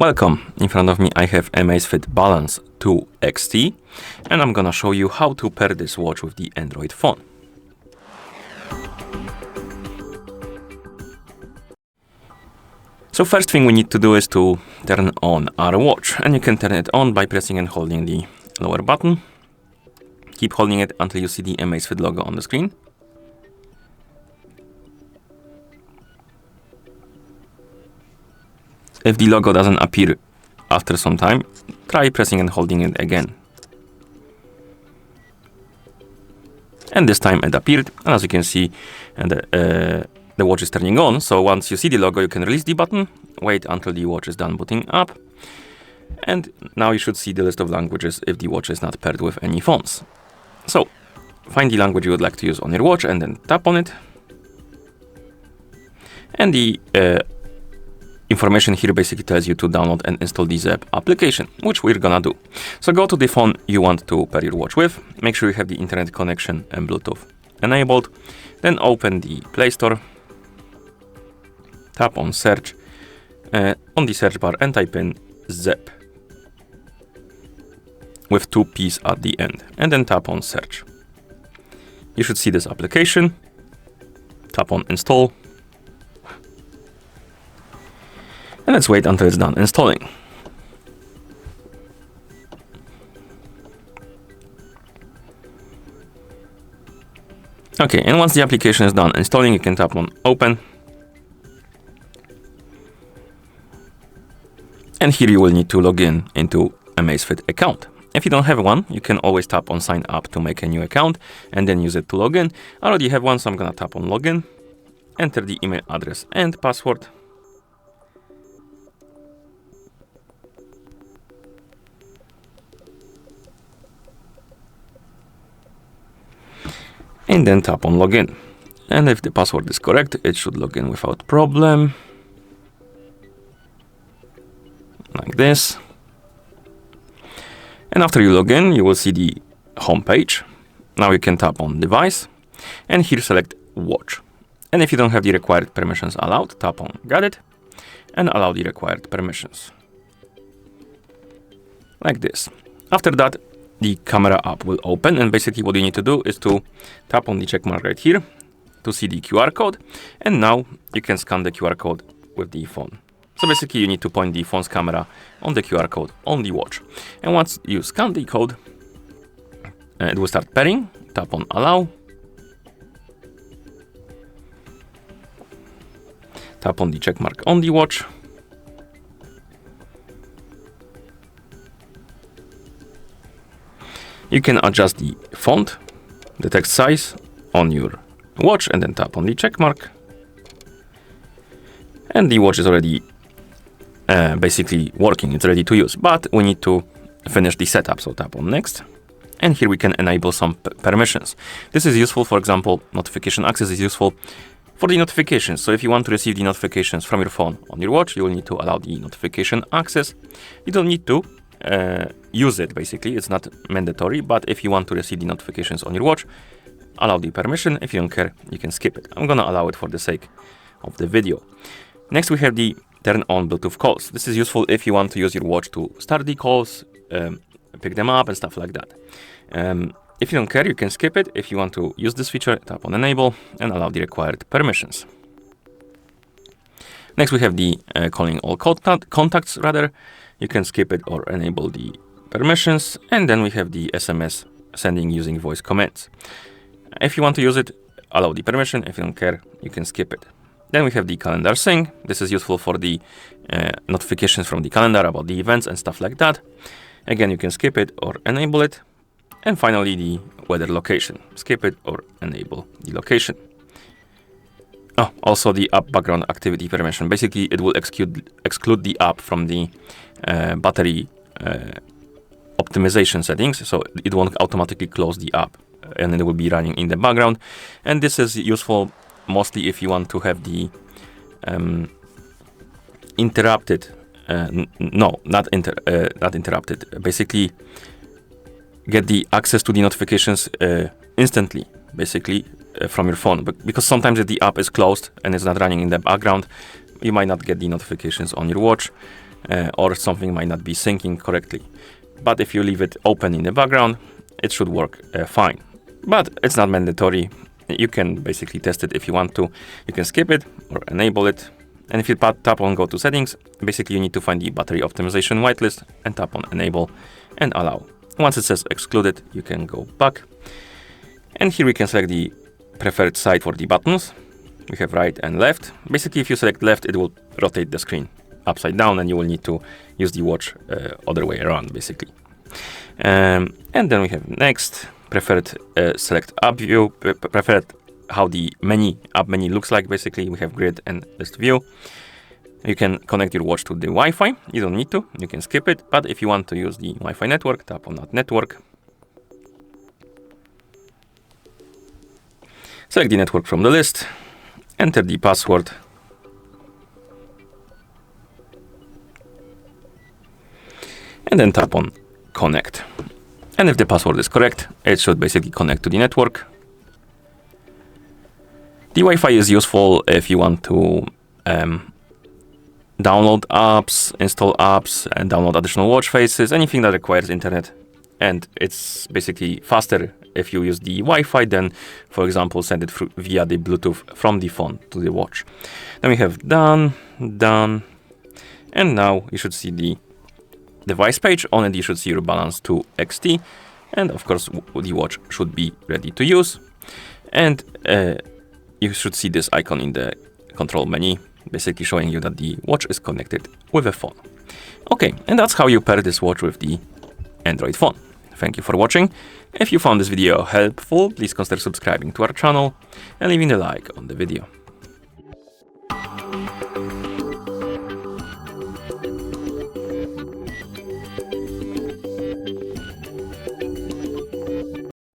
Welcome. In front of me I have AMAZFIT Balance 2 XT, and I'm gonna show you how to pair this watch with the Android phone. So first thing we need to do is to turn on our watch, and you can turn it on by pressing and holding the lower button. Keep holding it until you see the AMAZFIT logo on the screen. If the logo doesn't appear after some time, try pressing and holding it again. And this time it appeared, and as you can see, the watch is turning on. So once you see the logo, you can release the button, wait until the watch is done booting up, and now you should see the list of languages if the watch is not paired with any phones. So find the language you would like to use on your watch and then tap on it. And the information here basically tells you to download and install the ZEP application, which we're gonna do. So go to the phone you want to pair your watch with, make sure you have the internet connection and Bluetooth enabled, then open the Play Store, tap on search on the search bar and type in ZEP with 2 P's at the end, and then tap on search. You should see this application, tap on install, and let's wait until it's done installing. Okay, and once the application is done installing, you can tap on open. And here you will need to log in into AMAZFIT account. If you don't have one, you can always tap on sign up to make a new account and then use it to log in. I already have one, so I'm gonna tap on login, enter the email address and password. And then tap on login. And if the password is correct, it should log in without problem. Like this. And after you log in, you will see the home page. Now you can tap on device and here select watch. And if you don't have the required permissions allowed, tap on got it and allow the required permissions. Like this. After that, the camera app will open, and basically what you need to do is to tap on the check mark right here to see the QR code, and now you can scan the QR code with the phone. So basically you need to point the phone's camera on the QR code on the watch, and once you scan the code, it will start pairing. Tap on allow, tap on the check mark on the watch, you can adjust the font, the text size on your watch, and then tap on the check mark. And the watch is already basically working, it's ready to use, but we need to finish the setup. So tap on next, and here we can enable some permissions. This is useful, for example, notification access is useful for the notifications. So if you want to receive the notifications from your phone on your watch, you will need to allow the notification access. You don't need to use it, basically, it's not mandatory, but if you want to receive the notifications on your watch, allow the permission. If you don't care, you can skip it. I'm gonna allow it for the sake of the video. Next we have the turn on Bluetooth calls. This is useful if you want to use your watch to start the calls, pick them up and stuff like that. If you don't care, you can skip it. If you want to use this feature, tap on enable and allow the required permissions. Next we have the calling all contacts rather. You can skip it or enable the permissions, and then we have the SMS sending using voice commands. If you want to use it, allow the permission. If you don't care, you can skip it. Then we have the calendar sync. This is useful for the notifications from the calendar about the events and stuff like that. Again, you can skip it or enable it. And finally, the weather location. Skip it or enable the location. Oh, also the app background activity permission. Basically, it will exclude the app from the battery optimization settings, so it won't automatically close the app, and it will be running in the background. And this is useful mostly if you want to have the interrupted, not interrupted. Basically, get the access to the notifications instantly, basically from your phone. But because sometimes if the app is closed and it's not running in the background, you might not get the notifications on your watch. or something might not be syncing correctly. But if you leave it open in the background, it should work fine. But it's not mandatory. You can basically test it if you want to. You can skip it or enable it. And if you tap on go to settings, basically you need to find the battery optimization whitelist and tap on enable and allow. Once it says excluded, you can go back. And here we can select the preferred side for the buttons. We have right and left. Basically, if you select left, it will rotate the screen upside down and you will need to use the watch other way around, basically. And then we have next, preferred select app view, preferred how the app menu looks like. Basically, we have grid and list view. You can connect your watch to the Wi-Fi. You don't need to, you can skip it. But if you want to use the Wi-Fi network, tap on that network. Select the network from the list, enter the password, and then tap on connect. And if the password is correct, it should basically connect to the network. The Wi-Fi is useful if you want to download apps, install apps, and download additional watch faces, anything that requires internet. And it's basically faster if you use the Wi-Fi than, for example, send it via the Bluetooth from the phone to the watch. Then we have done, and now you should see the device page. On it you should see your Balance 2 XT, and of course the watch should be ready to use. And you should see this icon in the control menu, basically showing you that the watch is connected with a phone. Okay, and that's how you pair this watch with the Android phone. Thank you for watching. If you found this video helpful, please consider subscribing to our channel and leaving a like on the video.